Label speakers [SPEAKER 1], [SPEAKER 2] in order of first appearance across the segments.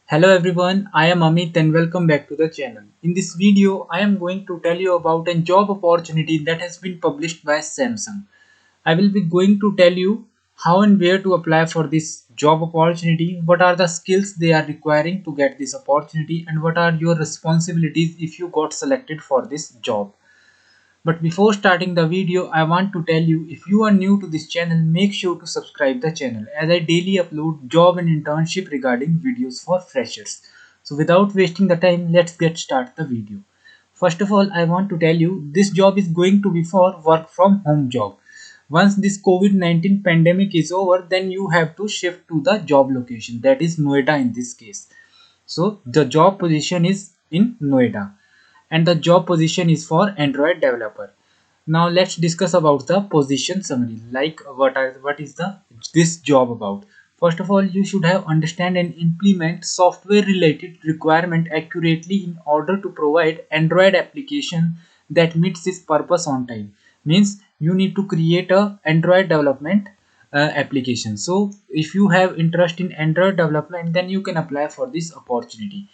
[SPEAKER 1] Hello everyone, I am Amit and welcome back to the channel. In this video, I am going to tell you about a job opportunity that has been published by Samsung. I will be going to tell you how and where to apply for this job opportunity, what are the skills they are requiring to get this opportunity, and what are your responsibilities if you got selected for this job. But before starting the video, I want to tell you if you are new to this channel, make sure to subscribe the channel as I daily upload job and internship regarding videos for freshers. So without wasting the time, let's get start the video. First of all, I want to tell you this job is going to be for work from home job. Once this COVID-19 pandemic is over, then you have to shift to the job location, that is Noida in this case. So the job position is in Noida and the job position is for Android developer. Now let's discuss about the position summary, like what is the this job about. First of all, you should have understand and implement software related requirement accurately in order to provide Android application that meets its purpose on time. Means you need to create a Android development application. So if you have interest in Android development, then you can apply for this opportunity.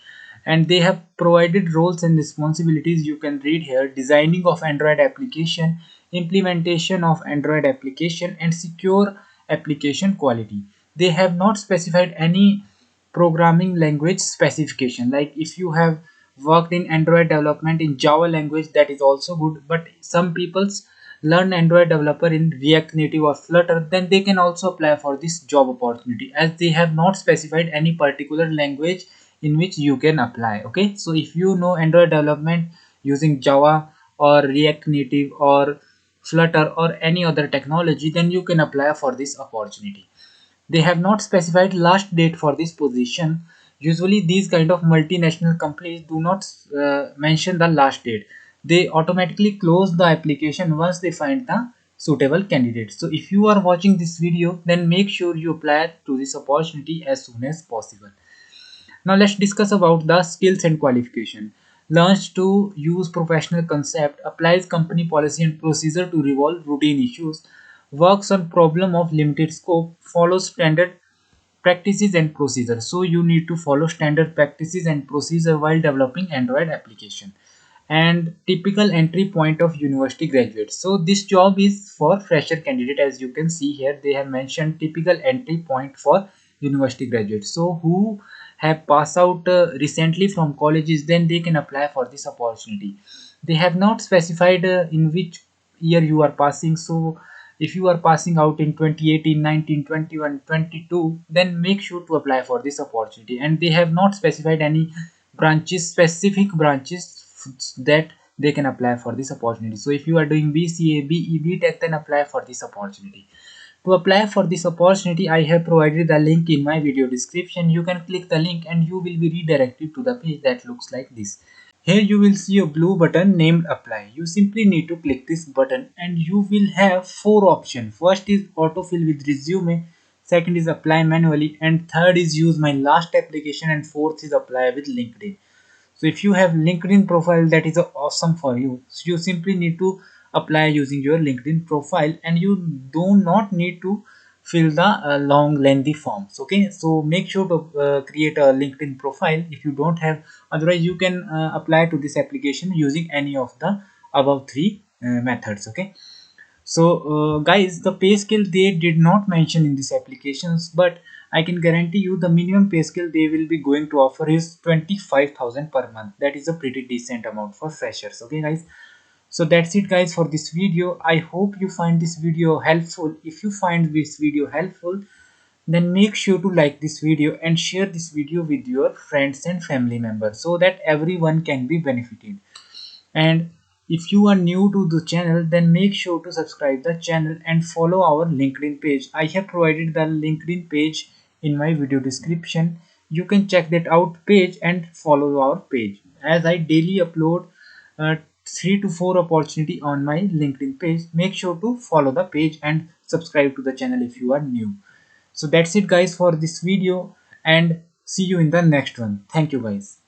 [SPEAKER 1] And they have provided roles and responsibilities. You can read here: designing of Android application, implementation of Android application, and secure application quality. They have not specified any programming language specification. Like if you have worked in Android development in Java language, that is also good, but some people's learn Android developer in React Native or Flutter, then they can also apply for this job opportunity, as they have not specified any particular language in which you can apply. Okay, so if you know Android development using Java or React Native or Flutter or any other technology, then you can apply for this opportunity. They have not specified last date for this position. Usually these kind of multinational companies do not mention the last date. They automatically close the application once they find the suitable candidate. So if you are watching this video, then make sure you apply to this opportunity as soon as possible. Now let's discuss about the skills and qualification. Learns to use professional concept, applies company policy and procedure to resolve routine issues, works on problem of limited scope, follows standard practices and procedure. So you need to follow standard practices and procedure while developing Android application. And typical entry point of university graduates. So this job is for fresher candidate. As you can see here, they have mentioned typical entry point for university graduates. So who have passed out recently from colleges, then they can apply for this opportunity. They have not specified in which year you are passing. So if you are passing out in 2018, 19, 21, 22, then make sure to apply for this opportunity. And they have not specified any branches, specific branches that they can apply for this opportunity. So if you are doing BCA, BE, BTech, then apply for this opportunity. To apply for this opportunity, I have provided the link in my video description. You can click the link and you will be redirected to the page that looks like this. Here you will see a blue button named apply. You simply need to click this button and you will have four options. First is autofill with resume, second is apply manually, and third is use my last application, and fourth is apply with LinkedIn. So if you have LinkedIn profile, that is awesome for you. So you simply need to apply using your LinkedIn profile and you do not need to fill the long lengthy forms. Okay, so make sure to create a LinkedIn profile if you don't have. Otherwise you can apply to this application using any of the above three methods. Okay, so guys, the pay scale they did not mention in these applications, but I can guarantee you the minimum pay scale they will be going to offer is 25,000 per month. That is a pretty decent amount for freshers. Okay guys, so that's it guys for this video. I hope you find this video helpful. If you find this video helpful, then make sure to like this video and share this video with your friends and family members so that everyone can be benefited. And if you are new to the channel, then make sure to subscribe the channel and follow our LinkedIn page. I have provided the LinkedIn page in my video description. You can check that out page and follow our page, as I daily upload 3 to 4 opportunity on my LinkedIn page. Make sure to follow the page and subscribe to the channel if you are new. So that's it guys for this video, and see you in the next one. Thank you guys.